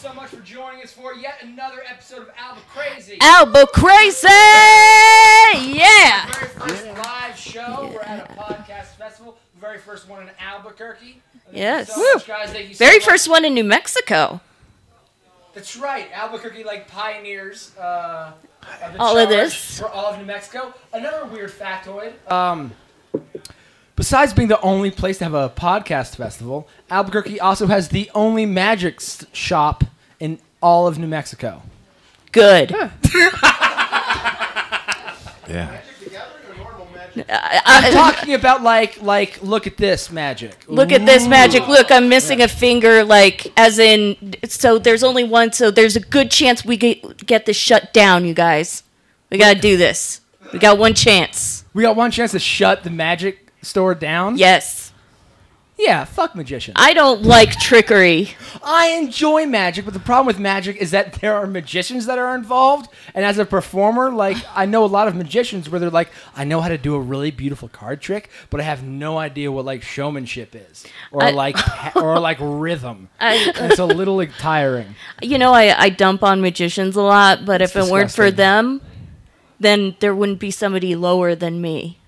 so much for joining us for yet another episode of Alba Crazy. Alba Crazy! Yeah! Our very first live show. We're at a podcast festival. The very first one in Albuquerque. Yes. So much, guys. Thank you so Very much. first one in New Mexico. That's right. Albuquerque, like, pioneers of the All of charge this. for all of New Mexico. Another weird factoid. Besides being the only place to have a podcast festival, Albuquerque also has the only magic shop in all of New Mexico. Good. Yeah. I'm talking about like look at this magic. Look at this magic. Look, I'm missing a finger, like, as in, so there's only one, so there's a good chance we get this shut down, you guys. We gotta do this. We got one chance. We got one chance to shut the magic store down? Yes. Yeah, fuck magicians. I don't like trickery. I enjoy magic, but the problem with magic is that there are magicians that are involved, and as a performer, like, I know a lot of magicians where they're like, I know how to do a really beautiful card trick, but I have no idea what, like, showmanship is, or like rhythm. And it's a little, like, tiring. You know, I dump on magicians a lot, but if it weren't for them, then there wouldn't be somebody lower than me.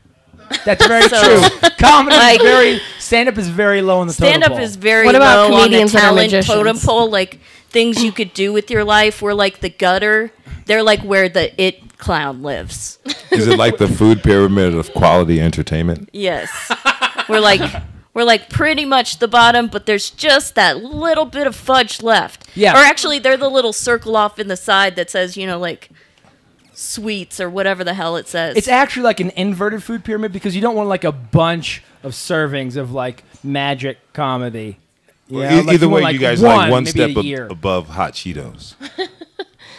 That's very true. Comedy is stand-up is very low on the totem pole. Stand-up is very What about low on the comedians that are talent magicians? totem pole. Like, things you could do with your life were like the gutter. They're like where the it clown lives. Is it like the food pyramid of quality entertainment? Yes. We're like pretty much the bottom, but there's just that little bit of fudge left. Yeah. Or actually, they're the little circle off in the side that says, you know, like, sweets or whatever the hell it says. It's actually like an inverted food pyramid because you don't want like a bunch of servings of like magic comedy. Well, Like, either way, want, you guys one, like one maybe step a year. above hot Cheetos.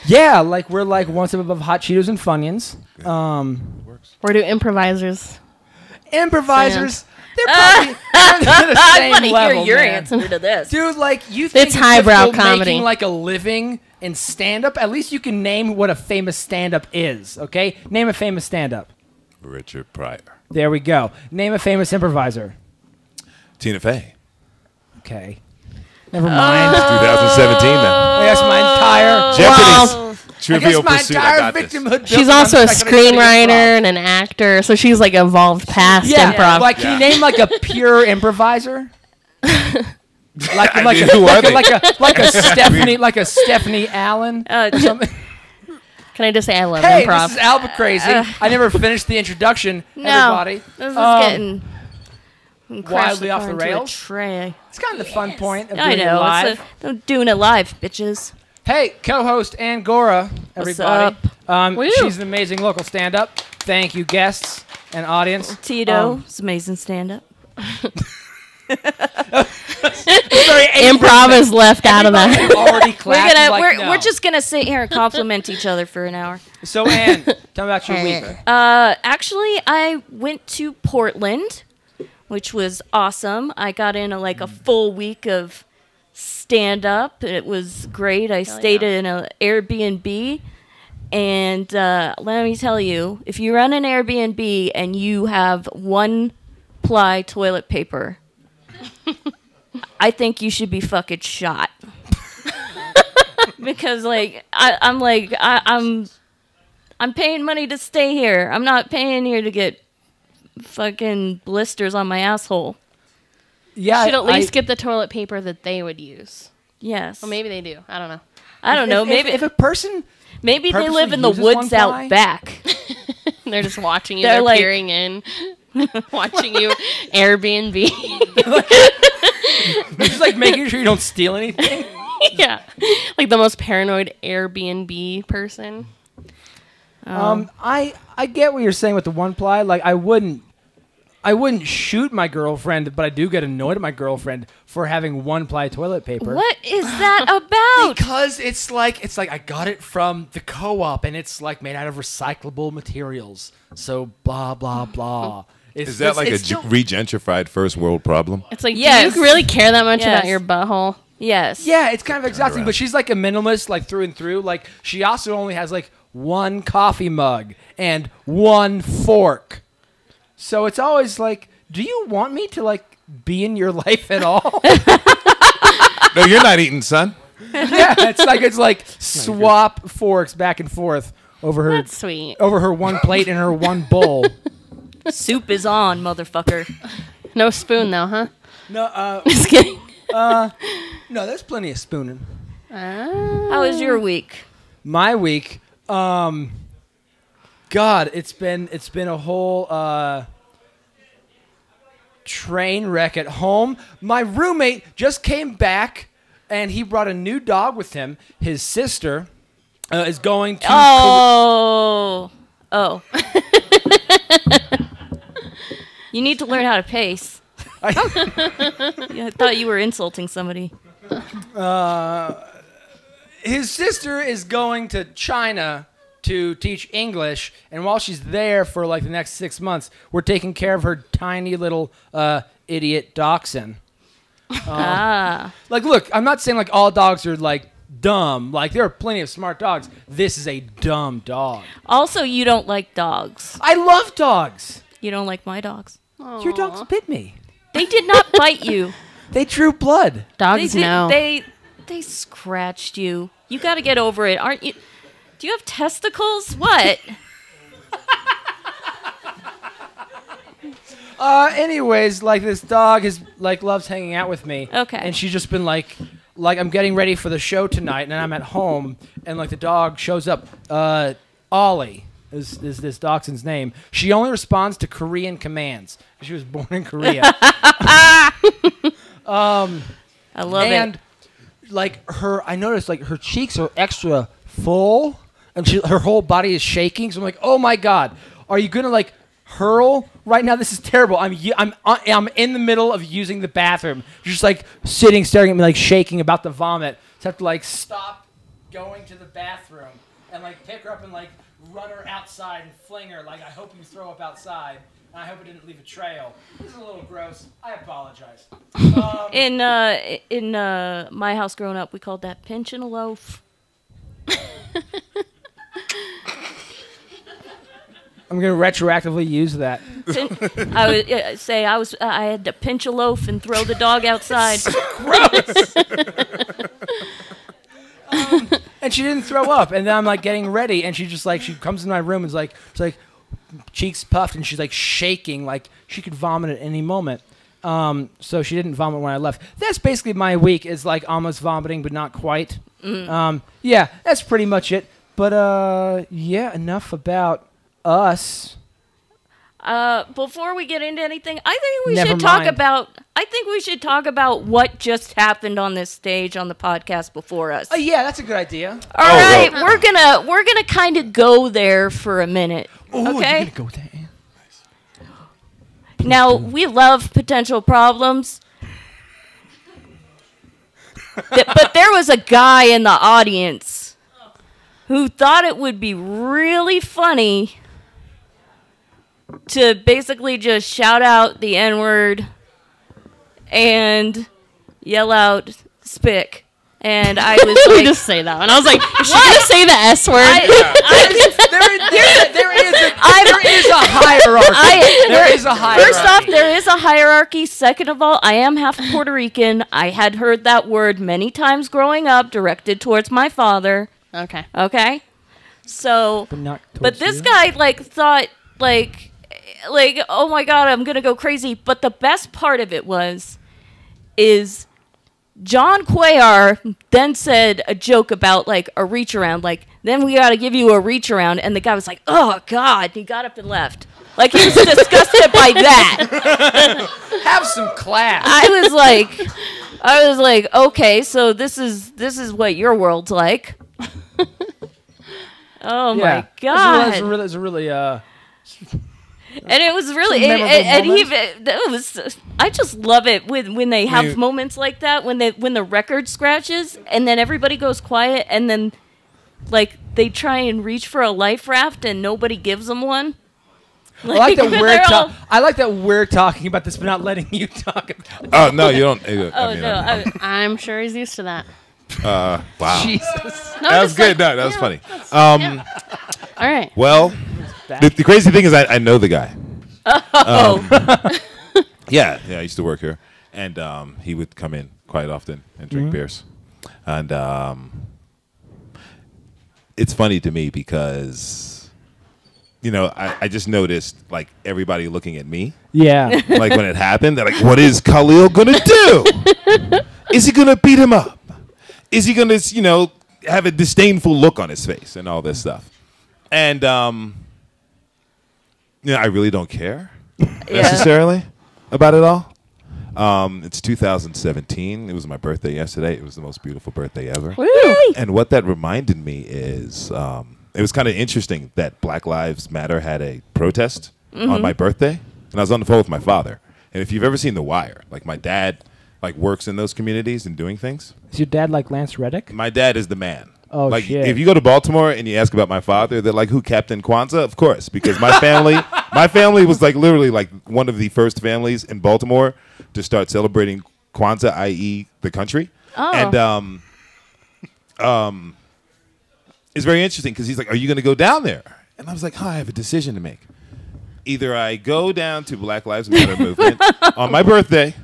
Yeah, like we're like one step above hot Cheetos and Funyuns. Where do improvisers? Improvisers, they're probably they're the I same want to level, hear your man. answer to this. Dude, like, you think It's highbrow difficult comedy. making like a living in stand-up? At least you can name what a famous stand-up is, okay? Name a famous stand-up. Richard Pryor. There we go. Name a famous improviser. Tina Fey. Okay. Never mind. 2017 then. I guess my entire... Jeopardy's I Trivial guess my Pursuit. I entire got this. victimhood... She's also a screenwriter and an actor, so she's like evolved past improv. Like, can you name like a pure improviser? like a Stephanie Allen or something. Can I just say I love Hey, improv? this is Alba Crazy. I never finished the introduction. No, Everybody, this is getting wildly off the into a rails. tray. It's kind of the fun point of I doing it know. live. I'm doing it live, bitches. Hey, co-host Angora, everybody. Woo. She's an amazing local stand-up. Thank you, guests and audience. Tito, it's amazing stand-up. Improv is left out of that. Already clapped. We're just gonna sit here and compliment each other for an hour. So, Ann, tell me about your week. Actually, I went to Portland, which was awesome. I got in a full week of stand-up. It was great. I stayed in an Airbnb. And let me tell you, if you run an Airbnb and you have one-ply toilet paper, I think you should be fucking shot. Because I'm paying money to stay here. I'm not paying here to get fucking blisters on my asshole. Yeah, Should at least get the toilet paper that they would use. Yes. Well, maybe they do. I don't know. I don't know. If a person Maybe they live in the uses woods one out ply? back. They're just watching you. They're They're like- peering in, watching you. Airbnb. just like making sure you don't steal anything. Yeah, like the most paranoid Airbnb person. I get what you're saying with the one ply. Like, I wouldn't shoot my girlfriend, but I do get annoyed at my girlfriend for having one ply toilet paper. What is that about? Because it's like I got it from the co-op and it's like made out of recyclable materials. So blah blah blah. Is that like a regentrified first world problem? It's like, Yes. do you really care that much Yes. about your butthole? Yes. Yeah, it's kind of exhausting, around. but she's like a minimalist, like through and through. Like, she also only has like one coffee mug and one fork. So it's always like, do you want me to like be in your life at all? No, you're not eating, son. Yeah, it's like swap forks back and forth over her That's sweet. over her one plate and her one bowl. Soup is on, motherfucker. No spoon though, huh? No, Just kidding. no, there's plenty of spooning. How was your week? My week, God, it's been a whole train wreck at home. My roommate just came back, and he brought a new dog with him. His sister is going to. Oh. You need to learn how to pace. Yeah, I thought you were insulting somebody. His sister is going to China to teach English, and while she's there for like the next 6 months, we're taking care of her tiny little idiot dachshund. Like, look, I'm not saying like all dogs are like dumb. Like, there are plenty of smart dogs. This is a dumb dog. Also, you don't like dogs. I love dogs. You don't like my dogs. Your dogs bit me. They did not bite you. They drew blood. Dogs know. They scratched you. You got to get over it, aren't you? Do you have testicles? What? Anyways, like this dog is like loves hanging out with me. Okay. And she's just been like I'm getting ready for the show tonight, and I'm at home, and like the dog shows up. Ollie is this dachshund's name. She only responds to Korean commands. She was born in Korea. I love and it. like I noticed like her cheeks are extra full, and her whole body is shaking. So I'm like, oh my God, are you gonna like hurl right now? This is terrible. I'm in the middle of using the bathroom, just like sitting staring at me like shaking about to vomit. So I have to like stop going to the bathroom and like pick her up and like run her outside and fling her. Like, I hope you throw up outside, and I hope it didn't leave a trail. This is a little gross. I apologize. In my house growing up, we called that pinching a loaf. I'm gonna retroactively use that. I had to pinch a loaf and throw the dog outside. And she didn't throw up, and then I'm like getting ready, and she just like she comes in my room and is like cheeks puffed, and she's like shaking, like she could vomit at any moment. So she didn't vomit when I left. That's basically my week, is like almost vomiting, but not quite. Yeah, that's pretty much it. But yeah, enough about us. Before we get into anything, I think we Never should talk mind. about. I think we should talk about what just happened on this stage on the podcast before us. Yeah, that's a good idea. All right, we're gonna kind of go there for a minute. Oh, Okay. you're gonna go there. Now, we love potential problems. But there was a guy in the audience who thought it would be really funny to basically just shout out the N-word and yell out spick. And I was We like, just say that one. I was like, is she gonna say the S word? There is a hierarchy. There is a hierarchy. First off, there is a hierarchy. Second of all, I am half Puerto Rican. I had heard that word many times growing up, directed towards my father. Okay. Okay? So, But not but towards this you. guy, like, thought, like, oh my God, I'm gonna go crazy. But the best part of it is John Cuellar then said a joke about, like, a reach around, like, then we gotta give you a reach around, and the guy was like, oh God, he got up and left. Like, he was disgusted by that. Have some class. I was like, okay, so this is what your world's like. Oh my God. It's a really And it was really, It's a memorable I just love it when they have moments like that, when the record scratches and then everybody goes quiet and then like they try and reach for a life raft and nobody gives them one. I like that they're all- I like that we're talking about this, but not letting you talk about it. Oh no, you don't. Oh no! I'm sure he's used to that. Wow. Jesus. No, That was just good. like- No, that was funny. All right. Well, the crazy thing is I know the guy. Yeah, I used to work here, and he would come in quite often and drink beers. And it's funny to me because, you know, I just noticed like everybody looking at me. Yeah. Like when it happened, they're like, what is Khalil going to do? Is he going to beat him up? Is he going to, you know, have a disdainful look on his face and all this stuff? And, you know, I really don't care necessarily about it all. It's 2017. It was my birthday yesterday. It was the most beautiful birthday ever. Woo! And what that reminded me is it was kind of interesting that Black Lives Matter had a protest on my birthday. And I was on the phone with my father. And if you've ever seen The Wire, like my dad like works in those communities and doing things. Is your dad like Lance Reddick? My dad is the man. Oh, like, shit. if you go to Baltimore and you ask about my father, they're like, who, Captain Kwanzaa? Of course, because my family was like literally like one of the first families in Baltimore to start celebrating Kwanzaa, i.e. the country. Oh. And it's very interesting because he's like, are you going to go down there? And I was like, I have a decision to make. Either I go down to Black Lives Matter movement on my birthday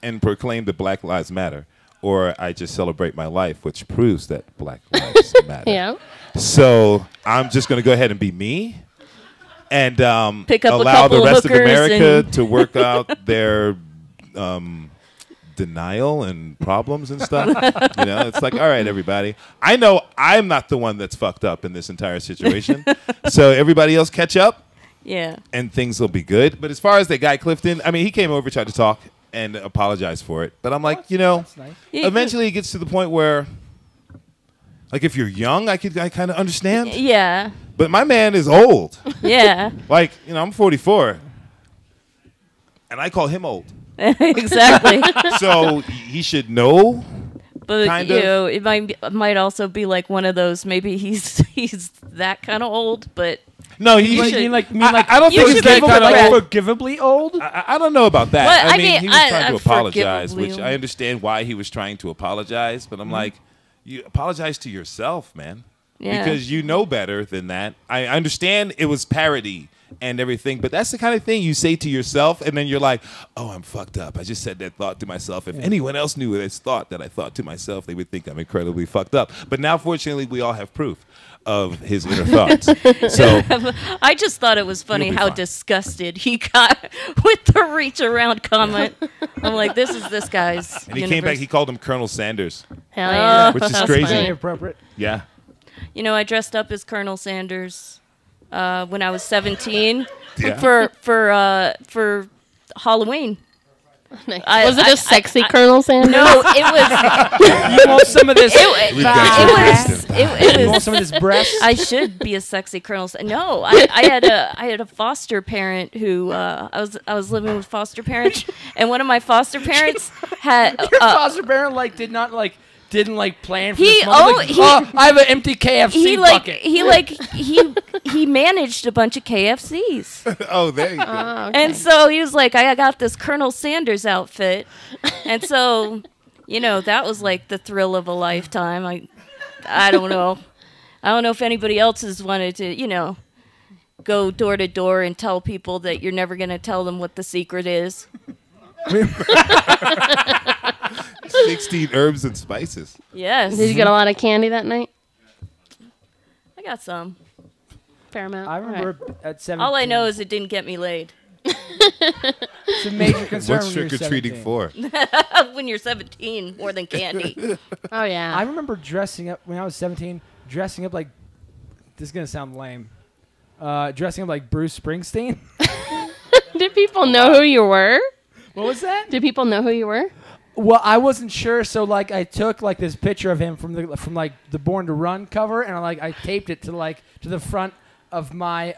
and proclaim that Black Lives Matter, or I just celebrate my life, which proves that Black Lives Matter. Yeah. So I'm just going to go ahead and be me and Pick up a allow the couple rest of hookers America and- to work out their denial and problems and stuff. You know, it's like, all right, everybody. I know I'm not the one that's fucked up in this entire situation. So everybody else catch up. Yeah. And things will be good. But as far as that guy Clifton, I mean, he came over, tried to talk, and apologize for it. But I'm like, you know, That's nice. eventually it gets to the point where, like, if you're young, I kind of understand. Yeah. But my man is old. Yeah. Like, you know, I'm 44, and I call him old. Exactly. So he should know. But Kind you of. know, it might also be like one of those. Maybe he's that kind of old, but No, You he. mean like I don't You think he's should that be kind of like old. forgivably old? I don't know about that. Well, I I mean, mean, he was trying to I apologize, forgivably- which I understand why he was trying to apologize. But I'm like, you apologize to yourself, man. Yeah. Because you know better than that. I understand it was parody and everything, but that's the kind of thing you say to yourself, and then you're like, oh, I'm fucked up. I just said that thought to myself. If anyone else knew this thought that I thought to myself, they would think I'm incredibly fucked up. But now, fortunately, we all have proof of his inner thoughts. So I just thought it was funny You'll be how fine. disgusted he got with the reach around comment. I'm like, this is this guy's. and he came back, he called him Colonel Sanders. Hell yeah. Which is That's crazy. funny. Inappropriate. Yeah. You know, I dressed up as Colonel Sanders when I was 17 Yeah. for Halloween. Nice. I- Was it I- a sexy I- Colonel Sanders? No, it was. You want some of this? We've got It you, was. Kristen. It You want was. some of this breast? I should be a sexy Colonel. No, I had a foster parent who I was living with foster parents, and one of my foster parents had Your foster parent didn't plan for He- this moment? oh, Like, he- I have an empty KFC bucket. he managed a bunch of KFCs. Oh, there you go. Oh, okay. And so he was like, I got this Colonel Sanders outfit. And so, you know, that was like the thrill of a lifetime. I don't know. I don't know if anybody else has wanted to, you know, go door to door and tell people that you're never going to tell them what the secret is. 16 herbs and spices. Yes. Did you get a lot of candy that night? I got some. Fair amount. I remember at 17. All I know is it didn't get me laid. it's a major concern. What's when you're trick-or-treating 17. for? When you're 17, more than candy. Oh yeah. I remember dressing up when I was 17. Dressing up like this is gonna sound lame. Dressing up like Bruce Springsteen. Did people know who you were? What was that? Did people know who you were? Well, I wasn't sure, so like I took like this picture of him from like the Born to Run cover, and I taped it to the front of my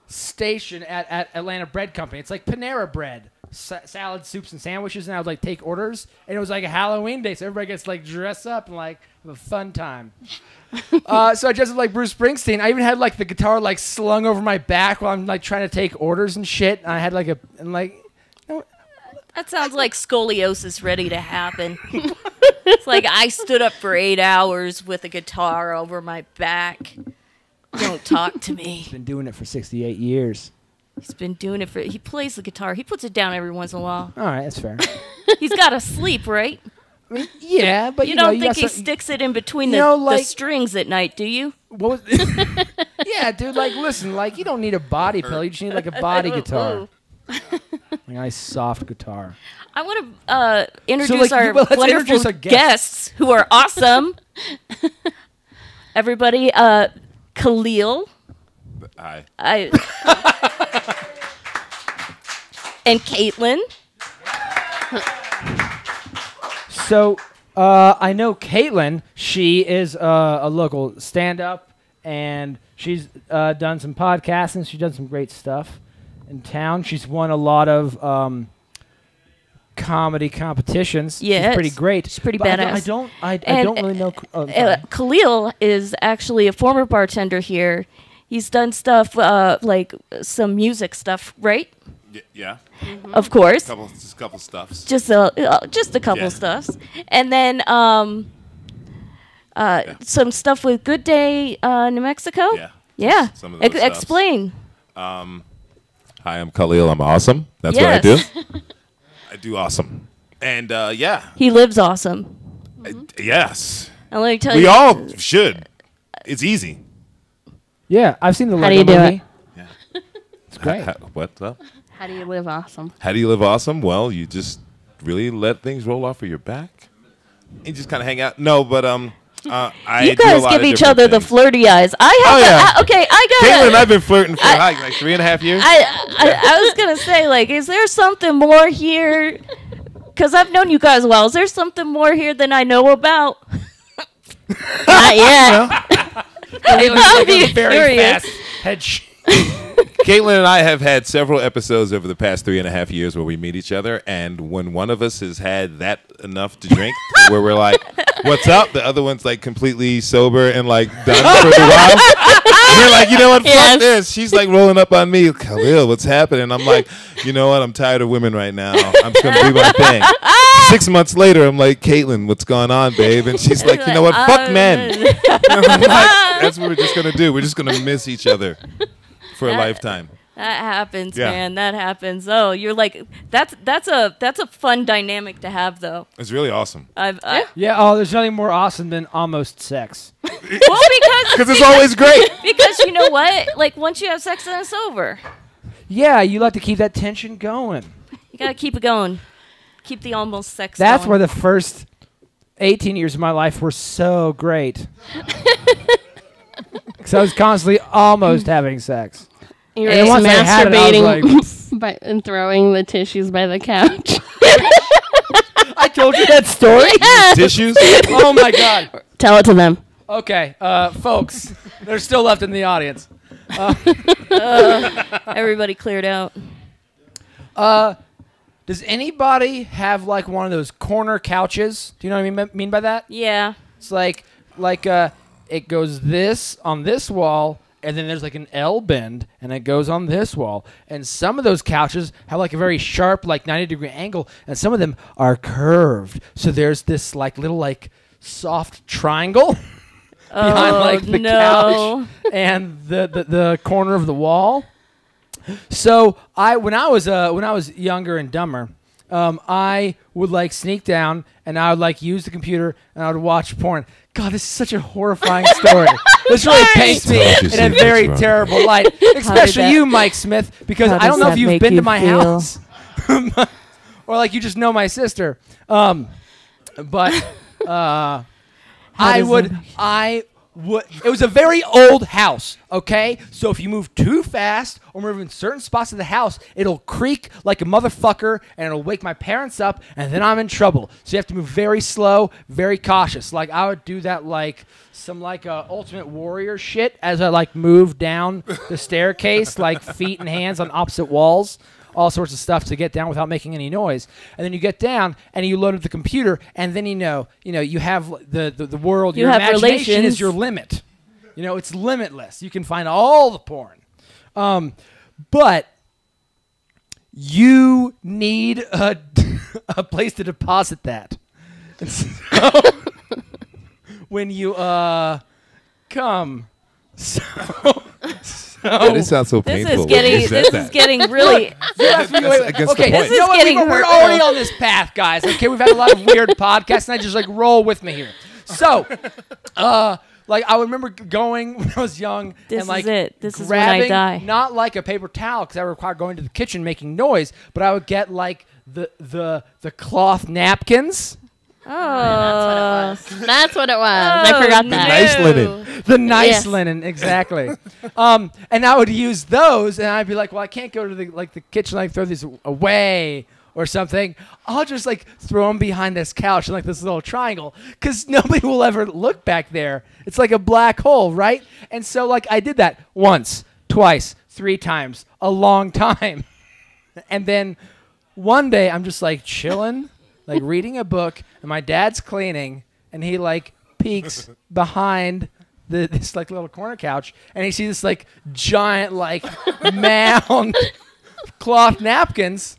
station at Atlanta Bread Company. It's like Panera Bread, salad, soups, and sandwiches, and I would like take orders, and it was like a Halloween day, so everybody gets like dress up and like have a fun time. So I dressed up like Bruce Springsteen. I even had like the guitar like slung over my back while I'm like trying to take orders and shit. And I had like That sounds like scoliosis ready to happen. It's like I stood up for 8 hours with a guitar over my back. Don't talk to me. been doing it for 68 years. He's been doing it for. He plays the guitar. He puts it down every once in a while. All right, that's fair. He's got to sleep, right? Yeah, but You don't you think got he some- sticks it in between You the, know, the like- strings at night, do you? What was? Yeah, dude. Like, listen. Like, you don't need a body pillow. You just need like a body guitar, a nice soft guitar. I want to introduce like, our well, let's wonderful introduce our guests who are awesome. Everybody, Khalil. Hi. And Caitlin. So I know Caitlin. She is a local stand-up, and she's done some podcasting. She's done some great stuff in town. She's won a lot of comedy competitions. Yes. She's pretty great. She's pretty But badass. I And, don't really know. Oh, sorry. Khalil is actually a former bartender here. He's done stuff like some music stuff, right? Yeah. Of course. Just a couple stuffs. Just a couple Yeah. stuffs, and then some stuff with Good Day, New Mexico. Yeah. Yeah. Some of those stuffs. Explain. Hi, I'm Khalil. I'm awesome. That's what I do. Yes. I do awesome. And yeah. He lives awesome. Yes. And let me tell We you. all should. It's easy. Yeah, I've seen the How do Lego you do movie. it? Yeah. It's great. What's up? How do you live awesome? How do you live awesome? Well, you just really let things roll off of your back. And just kind of hang out. No, but I You do a guys lot give of each different other the things. flirty eyes. I have Oh, to, yeah. okay, I got Caitlin and I've been flirting for like 3.5 years. I was gonna say, like, is there something more here? Because I've known you guys well. Is there something more here than I know about? Not yet. I'll be Very curious. fast head. Caitlin and I have had several episodes over the past 3.5 years where we meet each other, and when one of us has had that enough to drink, where we're like, "What's up?" The other one's like completely sober and like done for a while. We're like, you know what? Yes. Fuck this. She's like rolling up on me. Khalil, what's happening? I'm like, you know what? I'm tired of women right now. I'm just gonna do my thing. 6 months later, I'm like, Caitlin, what's going on, babe? And she's like, you know what? Fuck men. And I'm like, that's what we're just gonna do. We're just gonna miss each other for a lifetime. That happens, Yeah. man. That happens. Oh, you're like that's a fun dynamic to have, though. It's really awesome Yeah. Oh, there's nothing more awesome than almost sex. Well, because because it's always great. you know what? Like once you have sex, then it's over. Yeah, you like to keep that tension going. You gotta keep it going. Keep the almost sex. That's going. where the first 18 years of my life were so great. Because I was constantly almost having sex. You're And just once I had it, I was masturbating and throwing the tissues by the couch. I told you that story? Tissues. Oh, my God. Tell it to them. Okay, folks, they're still left in the audience. everybody cleared out. Does anybody have, like, one of those corner couches? Do you know what I mean by that? Yeah. It's like it goes this on this wall, and then there's like an L bend, and it goes on this wall. And some of those couches have like a very sharp, like 90-degree angle, and some of them are curved. So there's this like little like soft triangle behind like the couch and the corner of the wall. So when I was younger and dumber, I would like sneak down and I would like use the computer and I would watch porn. God, this is such a horrifying story. This really paints me in a very terrible light, especially you, Mike Smith, because I don't know if you've been to my house or like you just know my sister. But it was a very old house, okay? So if you move too fast or move in certain spots of the house, it'll creak like a motherfucker and it'll wake my parents up and then I'm in trouble. So you have to move very slow, very cautious. Like I would do that like some like Ultimate Warrior shit as I like move down the staircase, like feet and hands on opposite walls. All sorts of stuff to get down without making any noise. And then you get down and you load up the computer and then you have the world, You your have imagination relations. is your limit. It's limitless. You can find all the porn. But you need a place to deposit that. And so when you come, so This sounds so This painful. is getting really. That's against Okay, the point. This is you know what? getting We're hurtful. already on this path, guys. Okay, we've had a lot of weird podcasts, and I just like roll with me here. So, like I remember going when I was young This and like is it. This is when I grabbing die. not like a paper towel because that required going to the kitchen making noise, but I would get like the cloth napkins. Oh, That's what it was. I forgot The that. nice linen. The nice Yes. linen, exactly. And I would use those, and I'd be like, well, I can't go to the kitchen, like throw these away or something. I'll just like throw them behind this couch in like this little triangle, because nobody will ever look back there. It's like a black hole, right? And so like I did that once, twice, 3 times, a long time, and then one day I'm just like chilling, like reading a book, and my dad's cleaning, and he like peeks behind this like little corner couch, and he sees this like giant like mound cloth napkins,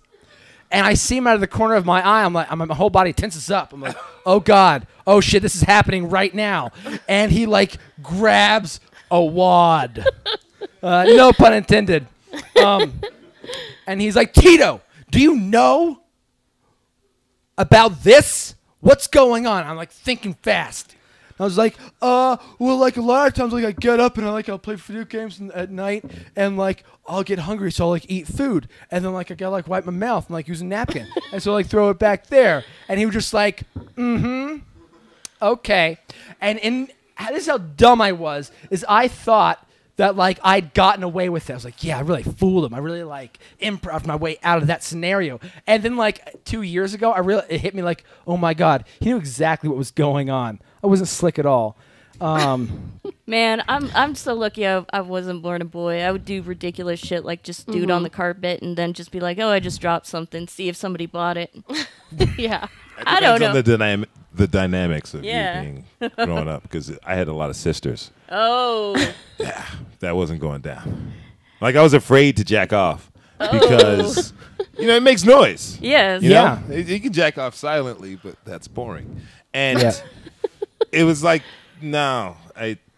and I see him out of the corner of my eye. I'm like, my whole body tenses up. I'm like, oh God, oh shit, this is happening right now. And he like grabs a wad, no pun intended, and he's like, Tito, do you know about this? What's going on? I'm like thinking fast. I was like, well, like a lot of times, like I get up and I'll play video games at night, and like I'll get hungry, so I'll like eat food, and then like I gotta like wipe my mouth and like use a napkin, and so like throw it back there. And he was just like, okay. And this is how dumb I was. Is I thought that like I'd gotten away with it. I was like, yeah, I really fooled him. I really like improv my way out of that scenario. And then like 2 years ago, it hit me like, oh my God, he knew exactly what was going on. I wasn't slick at all. man, I'm so lucky I wasn't born a boy. I would do ridiculous shit like just do it on the carpet and then just be like, oh, I just dropped something. See if somebody bought it. Yeah. I don't know. On the dynamics of Yeah. you being growing up, because I had a lot of sisters. Oh, That wasn't going down. Like I was afraid to jack off because it makes noise. yes. You Yeah. know? You can jack off silently, but that's boring. And Yeah. it was like, no,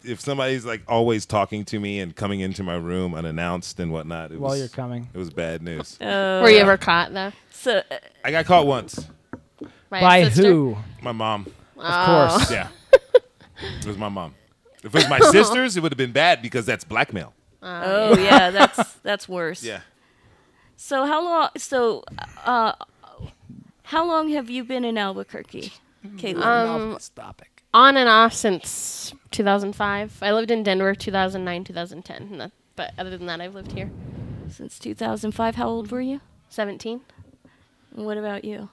if somebody's like always talking to me and coming into my room unannounced and whatnot, While you're coming. it was bad news. Were you ever caught though? So, I got caught once. By a sister? who? My mom. Of course. Yeah. It was my mom. If it was my sisters, it would have been bad because that's blackmail. oh yeah, that's worse. Yeah. So how long? How long have you been in Albuquerque, Caitlin? Off this topic. On and off since 2005. I lived in Denver 2009, 2010. But other than that, I've lived here. Since 2005. How old were you? 17. And what about you?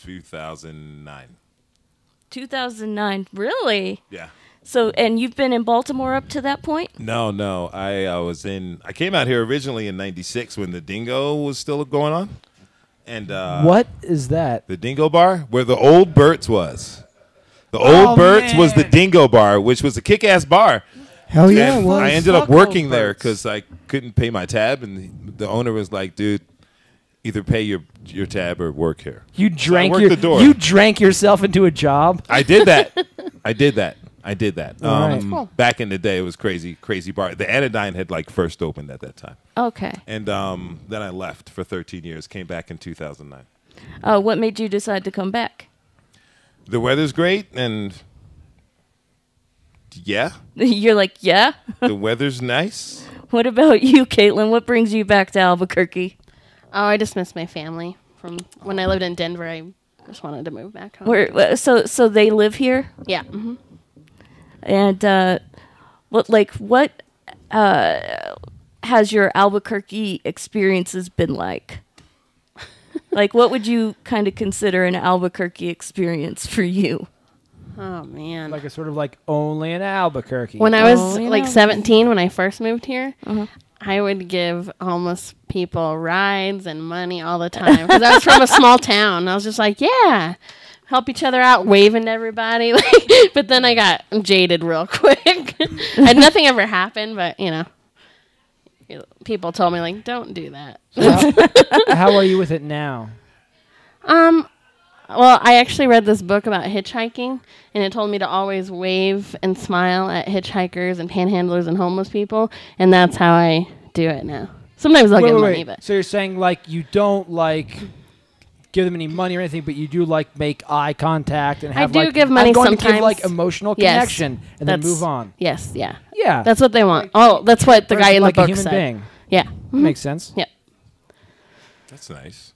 2009. 2009. Really? Yeah. So, and you've been in Baltimore up to that point? No. I came out here originally in '96 when the Dingo was still going on. And What is that? the Dingo Bar, where the old Burt's was. The old Burt's was the man. Dingo Bar, which was a kick-ass bar. Hell yeah, And it was. I ended up Fuck working old there Burt's. because I couldn't pay my tab, and the owner was like, "Dude, either pay your tab or work here." You drank worked the door. You drank yourself into a job. I did that. I did that. All right. Cool. Back in the day, it was crazy bar. The Anodyne had like first opened at that time, Okay. and then I left for 13 years. Came back in 2009. What made you decide to come back? The weather's great, and yeah, You're like, yeah? the weather's nice. What about you, Caitlin? What brings you back to Albuquerque? Oh, I just miss my family. From when I lived in Denver, I just wanted to move back home. So they live here? Yeah. And what has your Albuquerque experiences been like? Like, what would you kind of consider an Albuquerque experience for you? Oh, man. Like a sort of like only in Albuquerque. When I was Oh, you like know. 17, when I first moved here, Uh-huh. I would give homeless people rides and money all the time because I was from a small town. I was just like, yeah, help each other out, waving to everybody. But then I got jaded real quick. And nothing ever happened, but people told me like, don't do that. How are you with it now? Well, I actually read this book about hitchhiking, and it told me to always wave and smile at hitchhikers and panhandlers and homeless people, and that's how I do it now. Sometimes I'll give money, but So you're saying like you don't like give them any money or anything, but you do like make eye contact and have I do like, give money I'm going to sometimes. give like emotional Yes. connection and then move on. Yes, yeah. Yeah, That's what they want. Oh, that's what the guy in like the a book human said. being. Yeah. Makes sense. Yeah. That's nice.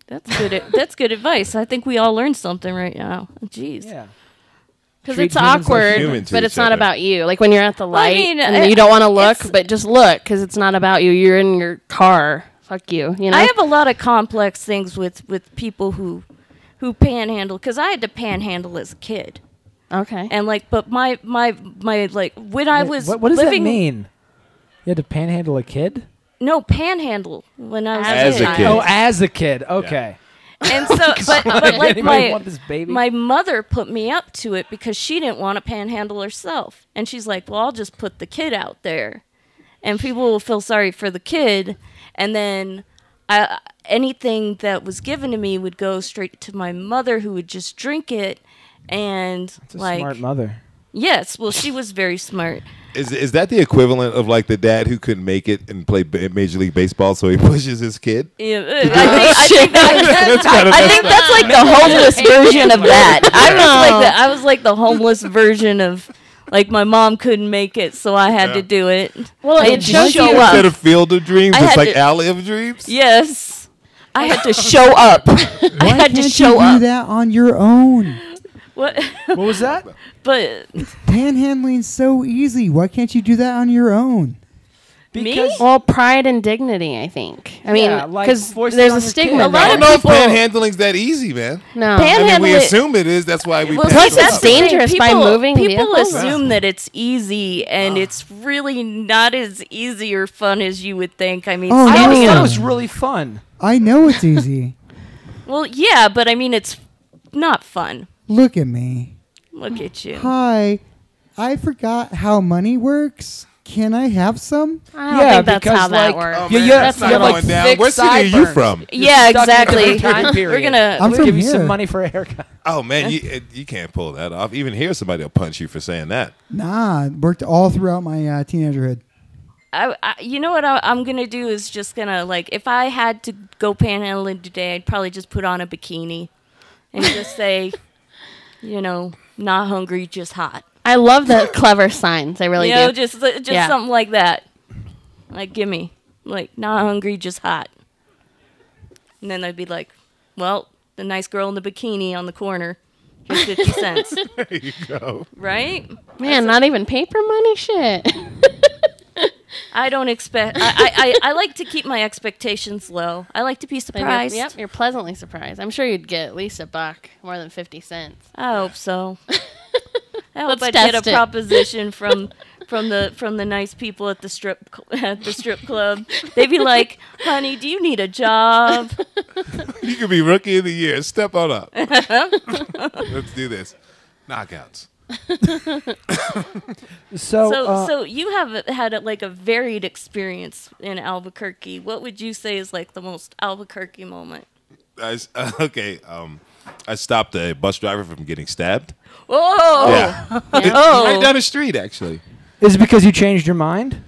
That's good. That's good advice. I think we all learned something right now. Jeez. Yeah. Because Treat it's humans like awkward, humans to but it's each not other. about you. Like when you're at the Well, I light mean, and you don't want to look, it's- but just look because it's not about you. You're in your car. Fuck you. You know. I have a lot of complex things with people who panhandle because I had to panhandle as a kid. Okay. And like, but my like when I was what does living, that mean? You had to panhandle a kid? No, panhandle when I was As a kid. Oh, as a kid. Okay. And so, but like Anybody want this baby? my mother put me up to it because she didn't want to panhandle herself, and she's like, "Well, I'll just put the kid out there, and people will feel sorry for the kid, and then anything that was given to me would go straight to my mother, who would just drink it, and It's a like, smart mother. yes, well, she was very smart." Is that the equivalent of like the dad who couldn't make it and play Major League Baseball, so he pushes his kid? Yeah, I think that's like the homeless version of that. I was like the homeless version of like my mom couldn't make it, so I had to do it. Well, I it had to shows show you- up. Instead of Field of Dreams, I it's had like to- Alley of Dreams. Yes, I had to show up. Why I had can't to show you up. do that on your own? What? What was that? But Panhandling's so easy. Why can't you do that on your own? me? Well, pride and dignity, I think. I mean, Yeah, like because voice it there's on a your stigma. kid. A there. lot I don't of know if people- panhandling's that easy, man. No. I mean, we Panhandling- assume it is. That's why we. Well, pass Plus, it it's up. dangerous by moving People vehicles. assume that it's easy, and it's really not as easy or fun as you would think. I mean, Oh, I no. always standing thought it up- was really fun. I know it's easy. well, yeah, but I mean, it's not fun. Look at me. Look at you. Hi. I forgot how money works. Can I have some? I don't Yeah, think that's because, how that like, works. Oh, Yeah, man, yeah, that's you not have, like, going down. thick What city are you sideburns. from? Yeah, Stuck in a exactly. different time period. We're gonna. I'm We'll from give you here. some money for a haircut. Oh man, you can't pull that off. Even here, somebody will punch you for saying that. Nah, worked all throughout my teenagerhood. You know what I'm gonna do is just gonna like if I had to go panhandling today, I'd probably just put on a bikini and just say, you know, not hungry, just hot. I love the clever signs. I really You know, do. just Yeah. something like that. Like, gimme, like, not hungry, just hot. And then I'd be like, well, the nice girl in the bikini on the corner, here's 50 cents. There you go. Right? Man, not even paper money? Shit. I don't expect. I like to keep my expectations low. I like to be surprised. Yep, you're pleasantly surprised. I'm sure you'd get at least $1 more than 50 cents. I hope so. I hope Let's I get a test it. proposition from the nice people at the strip club. They'd be like, "Honey, do you need a job?" You could be rookie of the year. Step on up. Let's do this. Knockouts. So you have had like a varied experience in Albuquerque. What would you say is like the most Albuquerque moment? I stopped a bus driver from getting stabbed. Whoa! Yeah. Oh. Right down the street, actually. Is it because you changed your mind?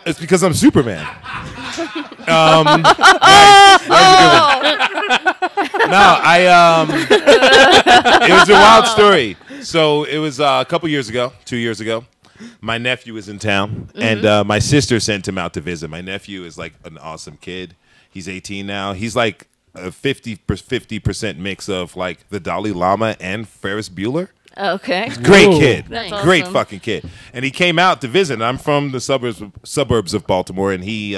It's because I'm Superman. It was a wild story. So it was a couple years ago, 2 years ago. My nephew was in town, and my sister sent him out to visit. My nephew is like an awesome kid. He's 18 now. He's like a 50% mix of like the Dalai Lama and Ferris Bueller. Okay. Great Ooh. kid. That's Great awesome. fucking kid. And he came out to visit. And I'm from the suburbs of Baltimore, and he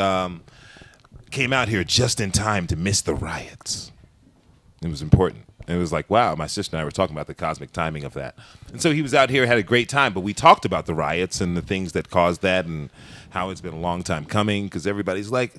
came out here just in time to miss the riots. It was important. And it was like, wow, my sister and I were talking about the cosmic timing of that. And so he was out here, had a great time, but we talked about the riots and the things that caused that and how it's been a long time coming because everybody's like,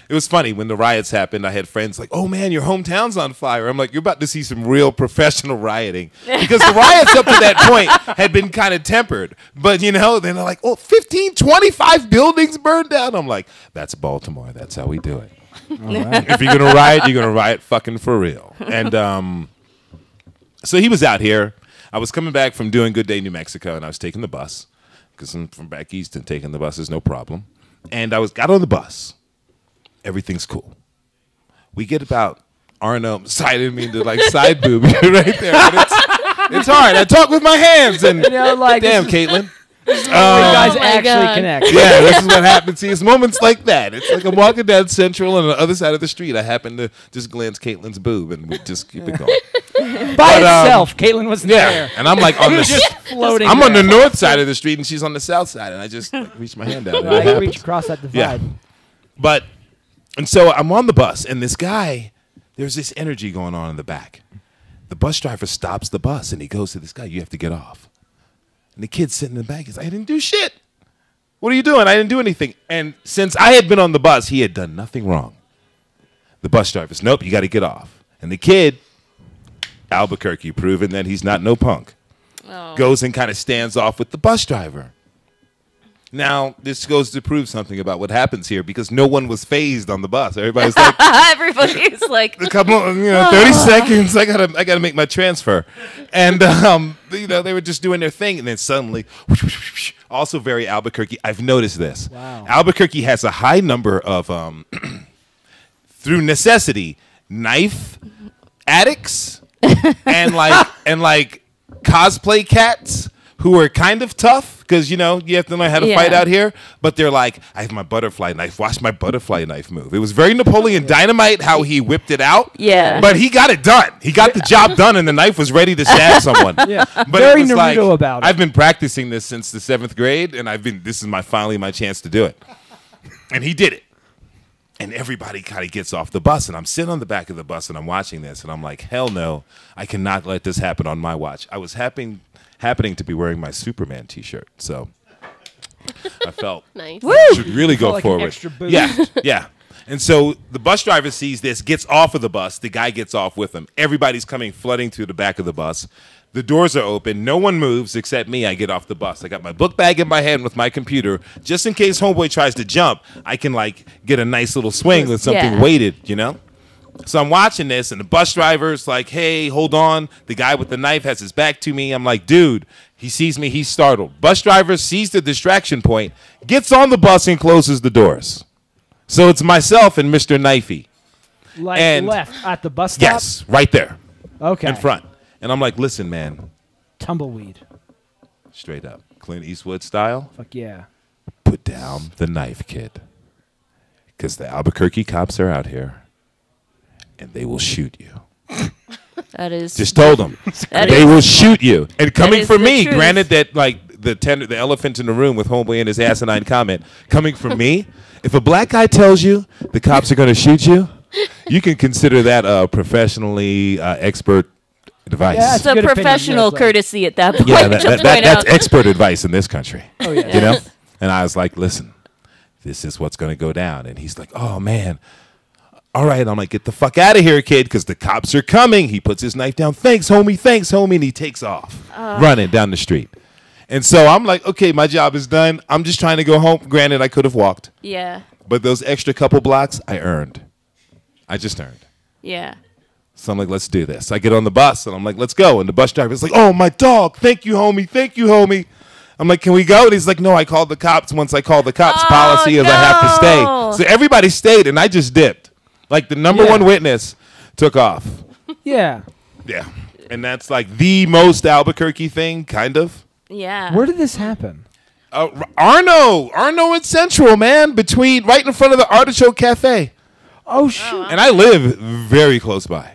it was funny when the riots happened. I had friends like, oh man, your hometown's on fire. I'm like, you're about to see some real professional rioting because the riots up to that point had been kind of tempered. But, you know, then they're like, oh, 15, 25 buildings burned down. I'm like, that's Baltimore. That's how we do it. If you're going to riot, you're going to riot fucking for real. And So he was out here. I was coming back from doing Good Day New Mexico, and I was taking the bus because I'm from back east, and taking the bus is no problem. And I got on the bus. Everything's cool. We get about Arno sided me into like side boob right there. But it's hard. I talk with my hands, and like damn, Caitlin. you guys my actually God. connect. Yeah, this is what happens. See, it's moments like that. It's like I'm walking down Central, and on the other side of the street, I happen to just glance Caitlin's boob, and we just keep it going. By But, itself, Caitlin wasn't Yeah, there. and I'm like on the Just floating. I'm on the there. north side of the street, and she's on the south side, and I just like, reach my hand out. and it I can reach happens. across that divide. Yeah. But, and so I'm on the bus, and this guy, there's this energy going on in the back. The bus driver stops the bus, and he goes to this guy, "You have to get off." And the kid's sitting in the back. He's like, "I didn't do shit. What are you doing? I didn't do anything." And since I had been on the bus, he had done nothing wrong. The bus driver's, "Nope, you got to get off." And the kid, Albuquerque, proving that he's not no punk, goes and kind of stands off with the bus driver. Now, this goes to prove something about what happens here, because no one was phased on the bus. Everybody's like, Everybody's like, a couple, 30 seconds. I gotta make my transfer, and they were just doing their thing, and then suddenly, also very Albuquerque. I've noticed this. Wow. Albuquerque has a high number of, through necessity, knife addicts and like cosplay cats who are kind of tough. Because, you have to learn how to fight out here. But they're like, "I have my butterfly knife. Watch my butterfly knife move." It was very Napoleon Dynamite how he whipped it out. Yeah. But he got it done. He got the job done, and the knife was ready to stab someone. Yeah. But Very it was Naruto about it. I've been practicing this since the 7th grade, and this is finally my chance to do it. And he did it. And everybody kind of gets off the bus, and I'm sitting on the back of the bus, and I'm watching this, and I'm like, hell no, I cannot let this happen on my watch. I was happening to be wearing my Superman T-shirt, so I felt Nice. should really go Like an forward. extra boost. Yeah. And so the bus driver sees this, gets off of the bus. The guy gets off with him. Everybody's coming flooding through the back of the bus. The doors are open. No one moves except me. I get off the bus. I got my book bag in my hand with my computer. Just in case homeboy tries to jump, I can get a nice little swing with something weighted, So I'm watching this, and the bus driver's like, "Hey, hold on." The guy with the knife has his back to me. I'm like, "Dude," he sees me. He's startled. Bus driver sees the distraction point, gets on the bus, and closes the doors. So it's myself and Mr. Knifey. And- left at the bus stop? Yes, right there Okay. in front. And I'm like, "Listen, man, Tumbleweed. straight up, Clint Eastwood style, Fuck yeah. put down the knife, kid. Because the Albuquerque cops are out here, and they will shoot you." that is. Just told them. that They is- will shoot you. And coming is from the me, truth. granted that the elephant in the room with homeboy and his asinine comment, coming from me, if a black guy tells you the cops are going to shoot you, you can consider that a professionally expert advice. Yeah, It's a Good opinion, professional yes, like- courtesy at that point. Yeah, just that's point out. expert advice in this country. Oh, yeah. You know? And I was like, "Listen, this is what's going to go down." And he's like, "Oh, man. All right." I'm like, "Get the fuck out of here, kid, because the cops are coming." He puts his knife down. "Thanks, homie. Thanks, homie." And he takes off, running down the street. And so I'm like, okay, my job is done. I'm just trying to go home. Granted, I could have walked. Yeah. But those extra couple blocks, I earned. I just earned. Yeah. So I'm like, let's do this. I get on the bus, and I'm like, let's go. And the bus driver's like, "Oh, my dog. Thank you, homie. Thank you, homie." I'm like, "Can we go?" And he's like, "No, I called the cops. Once I call the cops, policy is I have to no. stay." So everybody stayed, and I just dipped. Like the number one witness took off. Yeah. Yeah. And that's like the most Albuquerque thing, kind of. Yeah. Where did this happen? Arno and Central, man, right in front of the Artichoke Cafe. Oh, shoot. And I live very close by,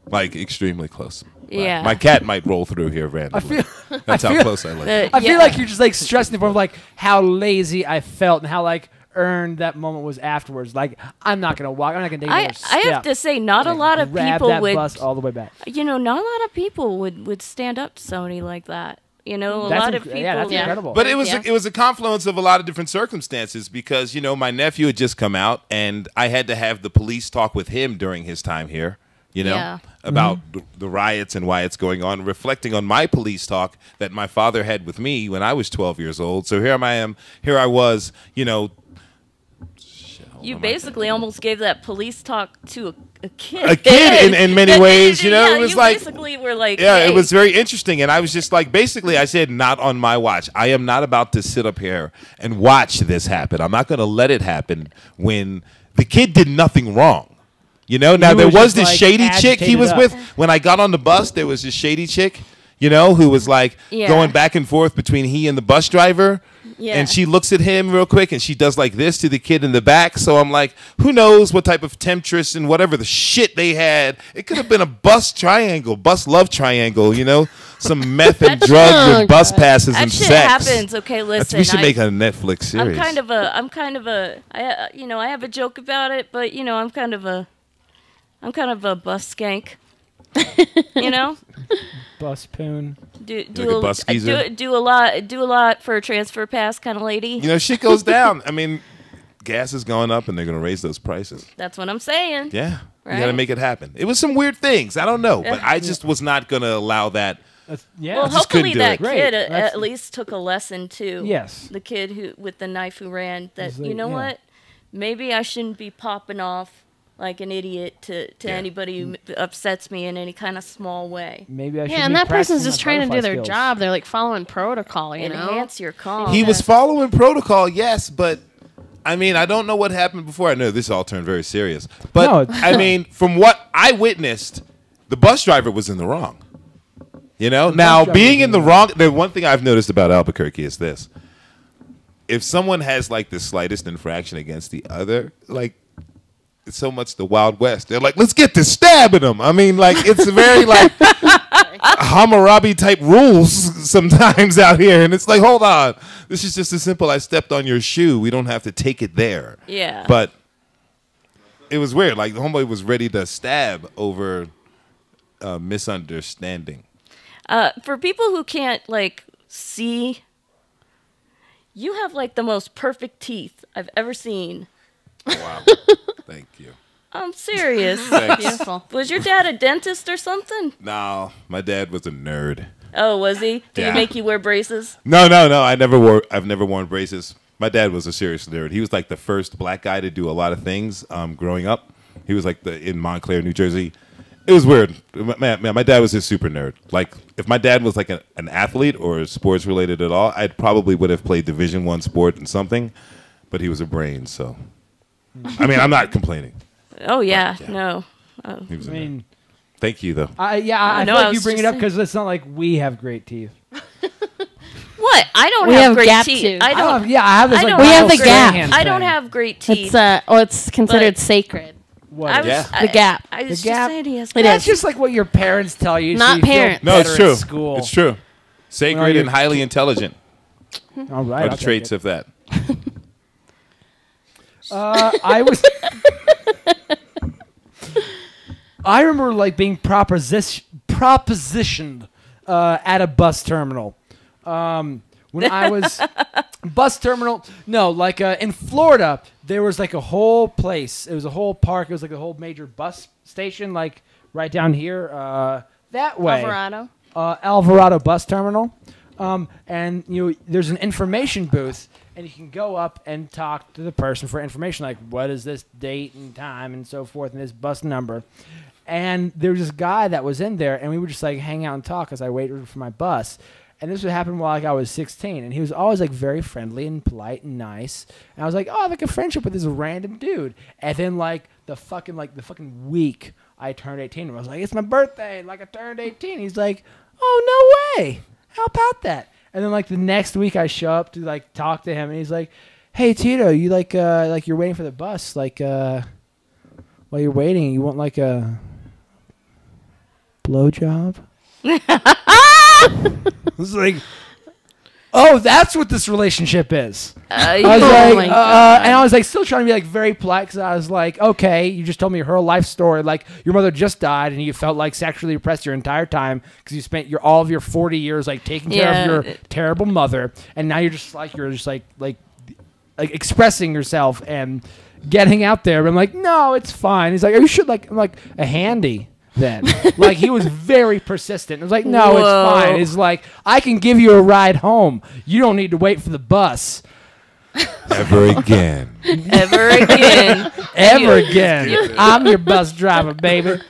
like extremely close. Yeah. My cat might roll through here randomly. That's how close I live. I feel like you're just stressing the point of how lazy I felt and how earned that moment was afterwards. I'm not gonna walk. I'm not gonna take another step. I have to say, not a lot of Grab people that would. bus all the way back. Not a lot of people would stand up to somebody like that. A lot of people. Yeah, that's incredible. But it was Yeah. it was a confluence of a lot of different circumstances because my nephew had just come out and I had to have the police talk with him during his time here. Yeah. About the riots and why it's going on, reflecting on my police talk that my father had with me when I was 12 years old. So here I was, You basically almost gave that police talk to a kid. A kid in many ways, you know. Yeah, it was you like basically were like, yeah, hey. it was very interesting, and I was just like, basically, I said, not on my watch. I am not about to sit up here and watch this happen. I'm not going to let it happen when the kid did nothing wrong. You know. Now there was was just, this like, shady chick he agitated was up. with when I got on the bus. There was this shady chick, you know, who was like Yeah. going back and forth between he and the bus driver. Yeah. And she looks at him real quick, and she does like this to the kid in the back. So I'm like, who knows what type of temptress and whatever the shit they had. It could have been a bus love triangle, you know, some meth and drugs and bus passes that and shit sex. happens. Okay, listen. We should make a Netflix series. I'm kind of a, I have a joke about it, but I'm kind of a bus skank. You know, Bus poon. Like a bus skeezer? do a lot for a transfer pass kind of lady. You know, shit goes down. I mean, gas is going up, and they're going to raise those prices. That's what I'm saying. Yeah, Right? you got to make it happen. It was some weird things. I don't know, but I just was not going to allow that. Yeah. Well, just couldn't hopefully do that it. Great. kid That's- at least took a lesson too. Yes. The kid who with the knife who ran. That It's like, you know yeah. what? Maybe I shouldn't be popping off like an idiot to Yeah. anybody who upsets me in any kind of small way. Maybe I should. Yeah, and be that person's practicing just my trying to do butterfly their skills. job. They're like following protocol, you know. Enhance your calm. He was following protocol, yes, but I mean, I don't know what happened before. I know this all turned very serious, but No, it's I mean, from what I witnessed, the bus driver was in the wrong. You know, now driver being was in the wrong. The one thing I've noticed about Albuquerque is this: if someone has like the slightest infraction against the other, like. It's so much the Wild West. They're like, let's get to stabbing them. I mean, like, it's very like Hammurabi type rules sometimes out here. And it's like, hold on. This is just as simple. I stepped on your shoe. We don't have to take it there. Yeah. But it was weird. Like, the homeboy was ready to stab over misunderstanding. For people who can't like see, you have like the most perfect teeth I've ever seen. Wow. Thank you. I'm serious. Thanks. Beautiful. Was your dad a dentist or something? No, my dad was a nerd. Oh, was he? Did Yeah. he make you wear braces? No. I've never worn braces. My dad was a serious nerd. He was like the first black guy to do a lot of things growing up. He was like in Montclair, New Jersey. It was weird. Man, my dad was a super nerd. Like, if my dad was like an athlete or sports related at all, I probably would have played Division I sport and something. But he was a brain, so. I mean, I'm not complaining. Oh yeah, Yeah. no. He was I a nerd. mean, Thank you, though. I know, feel I like you was bring it just up because it's not like we have great teeth. What? I don't We have have great gap teeth. tooth. I don't. I have this I like don't We have Michael the gap. Strahan I don't thing. have great teeth. It's considered But- sacred. What? I was, Yeah. I, The gap. I was The just gap. saying he has. It That's is. just like what your parents tell you. Not so you feel parents. No, it's better true. at School. It's true. Sacred you're- and highly intelligent All right. are I'll the take traits it. of that. I was. I remember like being propositioned at a bus terminal. When I was bus terminal, no, like in Florida, there was like a whole place. It was a whole park. It was like a whole major bus station, like right down here, that way. Alvarado. Alvarado bus terminal, and there's an information booth, and you can go up and talk to the person for information, like what is this date and time and so forth, and this bus number. And there was this guy that was in there, and we would just like hang out and talk as I waited for my bus. And this would happen while like I was 16, and he was always like very friendly and polite and nice. And I was like, oh, I have like a friendship with this random dude. And then like the fucking week I turned 18, and I was like, it's my birthday, like I turned 18. He's like, oh no way, how about that? And then like the next week I show up to like talk to him, and he's like, hey Tito, you like you're waiting for the bus, like while you're waiting, you want like a blowjob? I was like, oh, that's what this relationship is. I was Oh like, my God. and I was like, still trying to be like very polite because I was like, okay, you just told me her life story. Like your mother just died, and you felt like sexually repressed your entire time because you spent all of your 40 years like taking care Yeah. of your terrible mother, and now you're just like expressing yourself and getting out there. But I'm like, no, it's fine. He's like, are you sure? Like, I'm like a handy. Then like he was very persistent. I was like, no, Whoa. it's fine. He's like, I can give you a ride home. You don't need to wait for the bus. Ever again. Ever again. Ever again. I'm your bus driver, baby.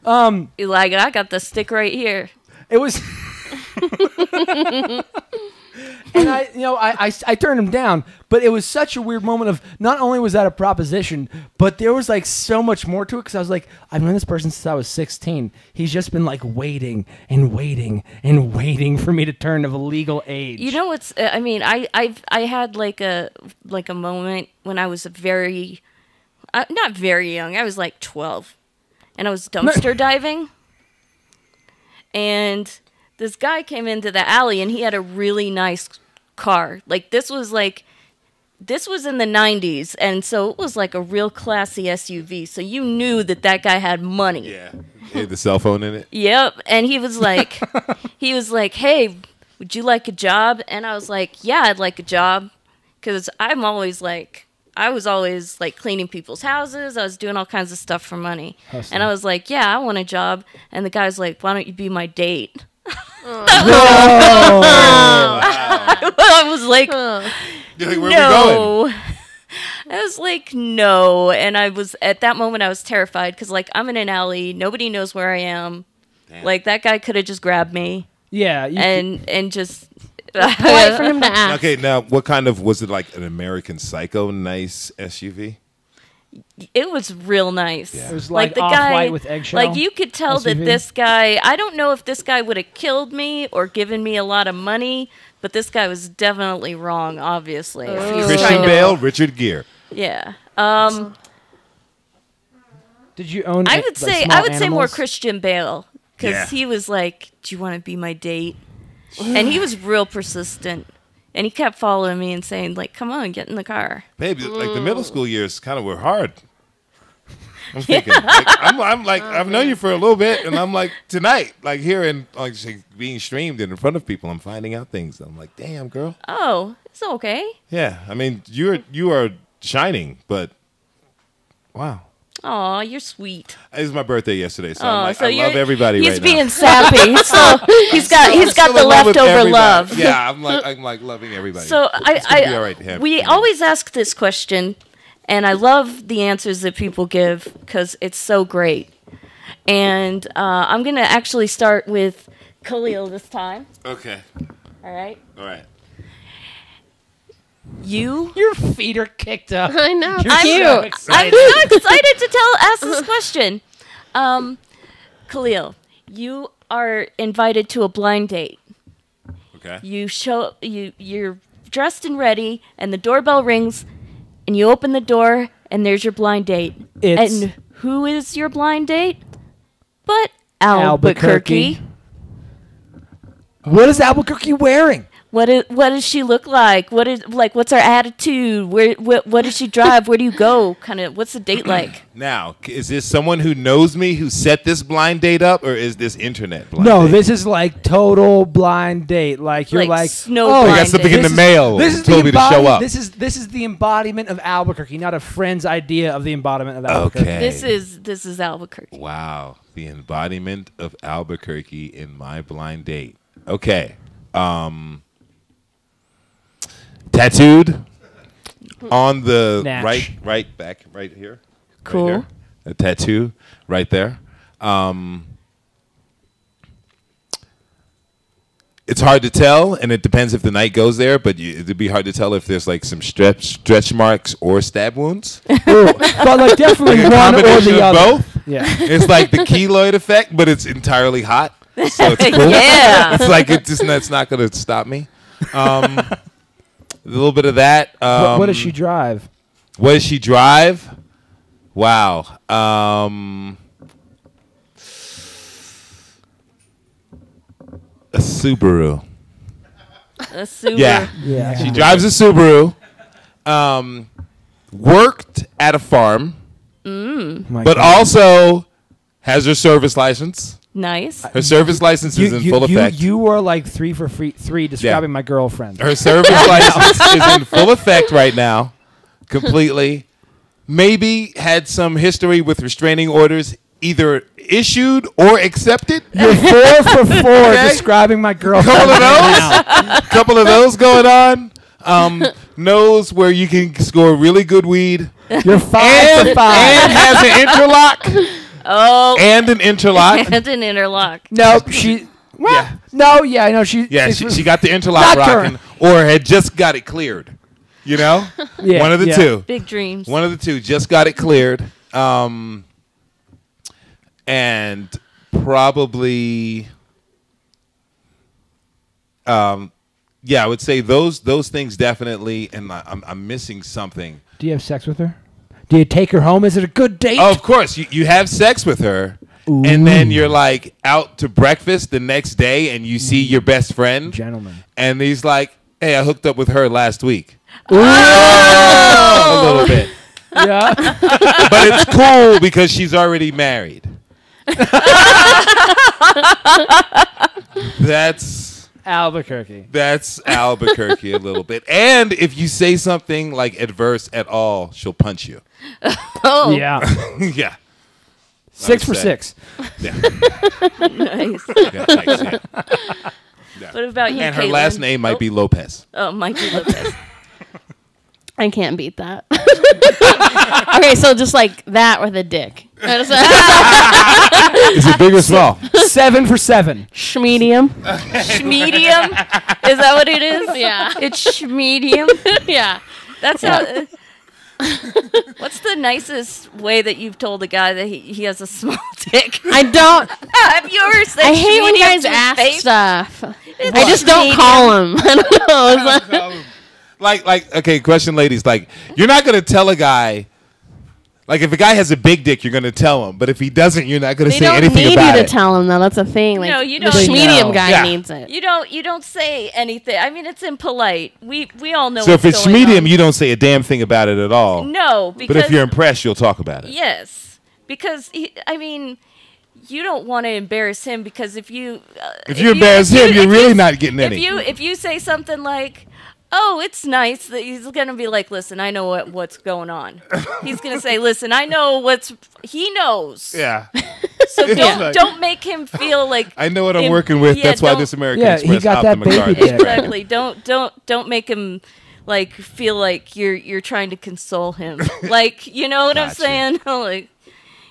You're like, I got the stick right here. It was. And I turned him down, but it was such a weird moment of not only was that a proposition, but there was like so much more to it because I was like, I've known this person since I was 16. He's just been like waiting and waiting and waiting for me to turn of a legal age. You know what's? I mean, I had like a moment when I was very, not very young. I was like 12, and I was dumpster diving, and this guy came into the alley and he had a really nice car. Like this was in the 90s, and so it was like a real classy SUV. So you knew that guy had money. Yeah. Had the cell phone in it. Yep. And he was like, hey, would you like a job? And I was like, yeah, I'd like a job, because I was always like cleaning people's houses. I was doing all kinds of stuff for money. Hustling. And I was like, yeah, I want a job. And the guy's like, why don't you be my date? I was like, You're like, where we going? no. I was like, no. And at that moment, I was terrified because, like, I'm in an alley. Nobody knows where I am. Damn. Like, that guy could have just grabbed me Yeah. and just. Wait for him to ask. Okay, now what kind of was it? Like an American Psycho nice SUV? It was real nice. Yeah. It was like the off-white guy, with eggshell like you could tell that SUV? this guy. I don't know if this guy would have killed me or given me a lot of money, but this guy was definitely wrong. Obviously, if he was Christian trying to- Bale, Richard Gere. Yeah. Did you own? I would small say more animals? Christian Bale, because Yeah. he was like, "Do you want to be my date?" And he was real persistent, and he kept following me and saying, "Like, come on, get in the car." Baby, like the middle school years kind of were hard. I'm thinking, like, I'm like, I've known you for a little bit, and I'm like, tonight, like hearing, like being streamed in front of people, I'm finding out things. I'm like, damn, girl. Oh, it's okay. Yeah, I mean, you are shining, but wow. Aw, you're sweet. It was my birthday yesterday, so, Oh, I'm like, so I love everybody he's right being now. sappy. So he's got the in love with leftover everybody. love. Yeah, I'm like loving everybody. So It's gonna be all right to have we you. always ask this question, and I love the answers that people give because it's so great. And I'm gonna actually start with Khalil this time. Okay, All right, all right. you. Your feet are kicked up. I know. You're I'm so so excited. excited to ask this question. Khalil, you are invited to a blind date. Okay. You're dressed and ready, and the doorbell rings, and you open the door, and there's your blind date. It's- And who is your blind date? But Albuquerque. What is Albuquerque wearing? What does she look like? What's her attitude? What does she drive? Where do you go? Kind of, what's the date like? Now, is this someone who knows me who set this blind date up, or is this internet blind No, date? this is like total blind date. Like you're Like like, snow oh, blind I got something in date. the mail. This is told me to show up. This is the embodiment of Albuquerque, not a friend's idea of the embodiment of Albuquerque. Okay. This is Albuquerque. Wow, the embodiment of Albuquerque in my blind date. Okay. Tattooed on the Natch. right back, right here. Cool. Right here. A tattoo right there. It's hard to tell, and it depends if the night goes there, but it'd be hard to tell if there's like some stretch marks or stab wounds. Ooh, but like definitely Like a one or combination the of other. both. Yeah. It's like the keloid effect, but it's entirely hot. So it's cool. Yeah. It's like it's not going to stop me. A little bit of that. What does she drive? What does she drive? Wow. A Subaru. A super. Yeah. Yeah. She drives a Subaru. Worked at a farm, My but God. also has her service license. Nice. Her service license is in full effect. You were like three for three describing my girlfriend. Her service license is in full effect right now, completely. Maybe had some history with restraining orders, either issued or accepted. You're 4 for 4 describing my girlfriend. Couple of those going on. knows where you can score really good weed, You're 5 for 5. and has an interlock, Oh, and an interlock. and an interlock. Nope. She. Well, Yeah. No. Yeah. I know. Yeah, she got the interlock Not rocking, or had just got it cleared. You know, Yeah, one of the yeah. two. Big dreams. One of the two just got it cleared, and probably, yeah, I would say those things definitely. And I'm missing something. Do you have sex with her? Do you take her home? Is it a good date? Oh, of course, you have sex with her, and then you're like out to breakfast the next day, and you see your best friend, Gentlemen. and he's like, "Hey, I hooked up with her last week." Oh! A little bit. Yeah. But it's cool because she's already married. That's Albuquerque. Albuquerque a little bit. And if you say something like adverse at all, she'll punch you. Oh, Yeah. Yeah. 6 for say. 6. Yeah. nice. Yeah, thanks, yeah. What about you, And her Caitlin? last name might be Lopez. Oh, Mikey Lopez. I can't beat that. Okay, so just like that with a dick. Is it big or small? 7 for 7. Schmedium. Schmedium? Is that what it is? Yeah. It's schmedium? Yeah. That's how... What's the nicest way that you've told a guy that he has a small dick? I don't. Have you ever said I hate when schmedium guys to his ask face? stuff. It's I just don't schmedium. call them. I don't know. It's like- Like, okay, question, ladies. Like, you're not going to tell a guy, like, if a guy has a big dick, you're going to tell him. But if he doesn't, you're not going to they say don't anything need about you it. to tell them though. That's a thing. Like No, you the don't. schmedium No. guy Yeah. needs it. You don't say anything. I mean, it's impolite. We all know. So if what's it's going schmedium, on. you don't say a damn thing about it at all. No, because But if you're impressed, you'll talk about it. yes, because I mean, you don't want to embarrass him because if you If you embarrass him, you're if really you- not getting any. If you say something like, "Oh, it's nice," that he's gonna be like, "Listen, I know what's going on." He's gonna say, "Listen, I know he knows." Yeah. So Yeah. don't make him feel like I know what I'm Im- working with. yeah, That's why don't- this American Yeah, Express he got hopped that in my car. baby dick. Exactly. Don't make him like feel like you're trying to console him. Like, you know what I'm Gotcha. saying? Like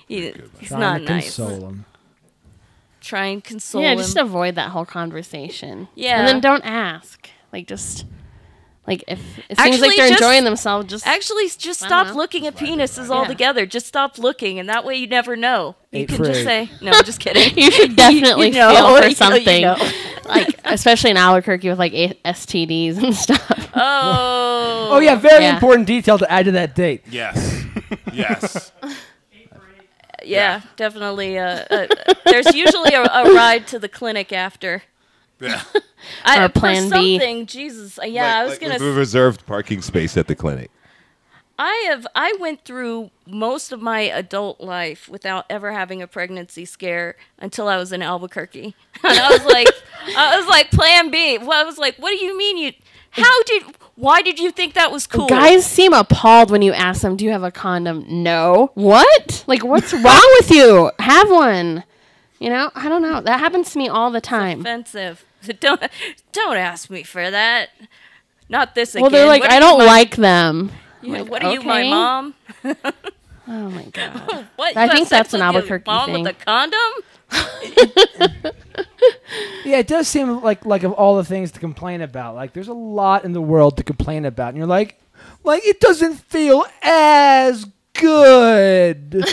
he's Trying not to nice. console him. Try and console Yeah, him. just avoid that whole conversation. Yeah. and then don't ask. Like just like if it seems Actually, like they're just- enjoying themselves, just Actually, just I don't stop know. looking at penises Yeah. altogether. Just stop looking, and that way you never know. You 8 can for just 8. say, "No, I'm just kidding." you should definitely You know, feel for you something. know. Like especially in Albuquerque with like STDs and stuff. Oh. Oh, yeah. Very Yeah. important detail to add to that date. Yes. Yes. Yeah, definitely. There's usually a ride to the clinic after. Yeah. Or For Plan B. something, Jesus. Yeah, I was Like gonna. a reserved parking space at the clinic. I went through most of my adult life without ever having a pregnancy scare until I was in Albuquerque, and I was like, Plan B. Well, I was like, what do you mean why did you think that was cool? Guys seem appalled when you ask them, "Do you have a condom?" No. What? Like, what's wrong with you? Have one. You know, I don't know. That happens to me all the time. Offensive. Don't ask me for that. Not this again. Well, they're like, What I are don't you, my- like them. you know, like, what are you, my okay. mom? Oh my god. What? I you have think sex that's an with your Albuquerque mom thing. with a condom? Yeah, it does seem like of all the things to complain about, like there's a lot in the world to complain about, and you're like it doesn't feel as good,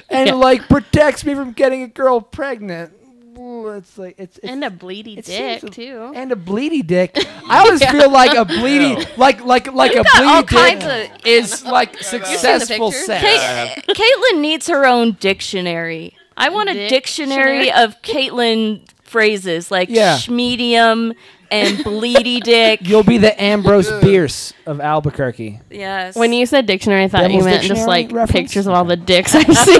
and Yeah. like protects me from getting a girl pregnant. Ooh, it's like it's And a bleedy it dick seems too. and a bleedy dick. I always feel like a bleedy, like a all bleedy kinds dick of- is like successful pictures? sex. Caitlin needs her own dictionary. I want a dictionary of Caitlin phrases like Yeah. schmedium and bleedy dick. You'll be the Ambrose Bierce of Albuquerque. Yes. When you said dictionary, I thought Devil's you meant just Dictionary like reference? pictures of all the dicks I've seen.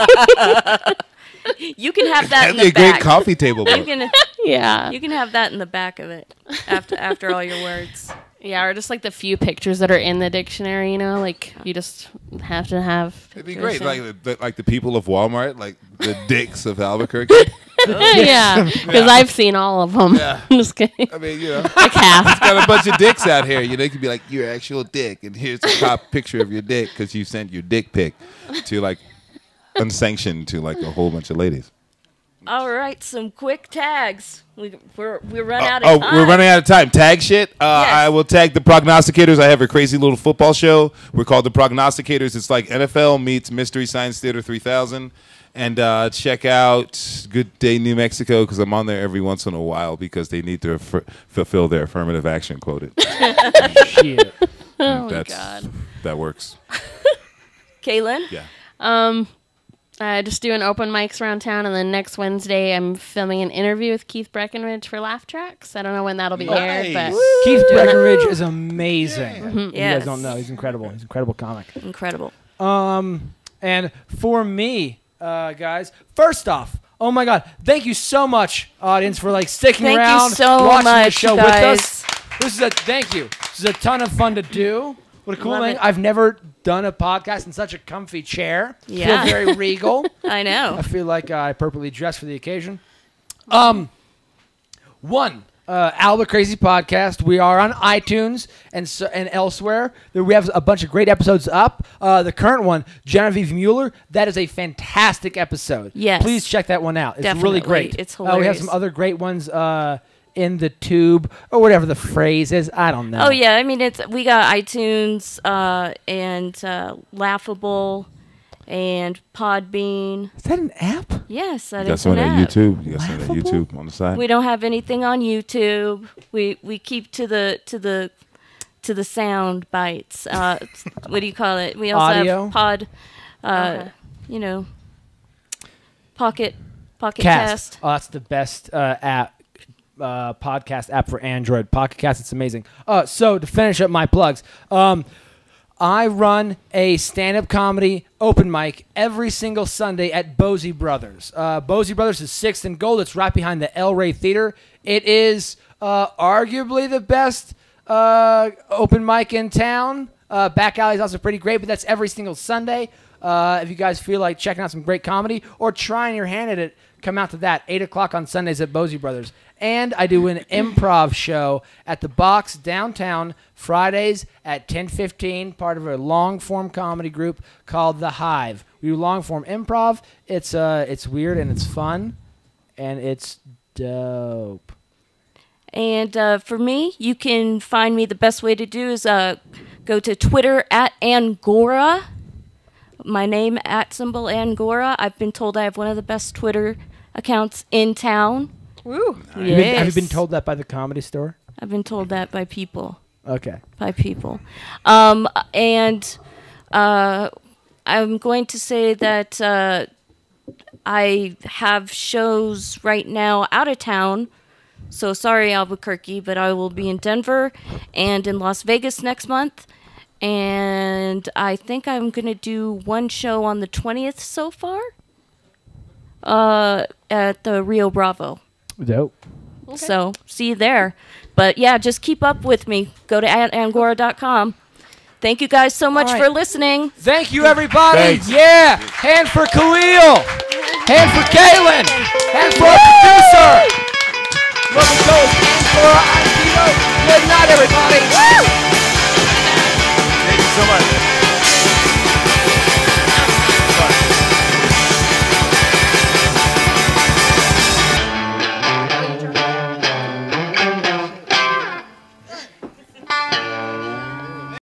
you can have that That'd in be the a great back. coffee table You book. can Yeah. you can have that in the back of it after all your words. Yeah, or just like the few pictures that are in the dictionary, you know, like you just have to have. It'd be pictures great, in. like the people of Walmart, like the dicks of Albuquerque. Yeah, because I've seen all of them. Yeah. Just kidding. I mean, you know, Like half. got a bunch of dicks out here. You know, you could be like, your actual dick, and here's a top picture of your dick because you sent your dick pic to like unsanctioned to like a whole bunch of ladies. All right, some quick tags. We're running out Oh, of time. we're running out of time. Tag shit. Yes. I will tag the Prognosticators. I have a crazy little football show. We're called the Prognosticators. It's like NFL meets Mystery Science Theater 3000. And check out Good Day New Mexico because I'm on there every once in a while because they need to fulfill their affirmative action quoted. Shit. Oh my God. That works. Kaylin? Yeah. Just doing open mics around town, and then next Wednesday I'm filming an interview with Keith Breckenridge for Laugh Tracks. I don't know when that'll be aired, but Keith Breckenridge is amazing. You Yes. guys don't know. He's incredible. He's an incredible comic. Incredible. And for me, guys, first off, oh my God, thank you so much, audience, for like sticking Thank you around, so watching the much, show guys. with us. This is thank you. This is a ton of fun to do. What a cool Love thing. it. I've never done a podcast in such a comfy chair. Yeah. Feel very regal. I know. I feel like I appropriately dressed for the occasion. Albert Crazy Podcast. We are on iTunes and elsewhere. We have a bunch of great episodes up. The current one, Genevieve Mueller, that is a fantastic episode. Yes. Please check that one out. It's really Definitely. great. It's We have hilarious. some other great ones in the tube or whatever the phrase is. I don't know. Oh yeah, I mean we got iTunes and Laughable and Podbean. Is that an app? Yes, that You got is an someone at app. YouTube. You got someone at Laughable? YouTube on the side. We don't have anything on YouTube. We keep to the sound bites. What do you call it? We also Audio? have you know, Pocket Cast. Cast. Oh, that's the best app. Podcast app for Android. Pocket Cast, it's amazing. So to finish up my plugs, I run a stand-up comedy open mic every single Sunday at Bosie Brothers. Bosie Brothers is 6th and Gold. It's right behind the El Rey Theater. It is arguably the best open mic in town. Back Alley is also pretty great, but that's every single Sunday. If you guys feel like checking out some great comedy or trying your hand at it, come out to that. 8 o'clock on Sundays at Bosie Brothers. And I do an improv show at the Box downtown Fridays at 10:15, part of a long-form comedy group called The Hive. We do long-form improv. It's weird and it's fun, and it's dope. And for me, you can find me. The best way to do is go to Twitter at Angora. My name @ Angora. I've been told I have one of the best Twitter accounts in town. woo. Yes. Have you been told that by the Comedy Store? I've been told that by people. Okay. By people. And I'm going to say that I have shows right now out of town. So sorry, Albuquerque, but I will be in Denver and in Las Vegas next month. And I think I'm going to do one show on the 20th so far at the Rio Bravo. Dope. So see you there. But yeah, just keep up with me. Go to angora.com. Thank you guys so much All right. for listening. Thank you, everybody. Thanks. Yeah. Hand for Khalil. Hand for Kaylin. Hand for our producer. Love and goes. Hand for our IPO. Good night, everybody. Thank you so much.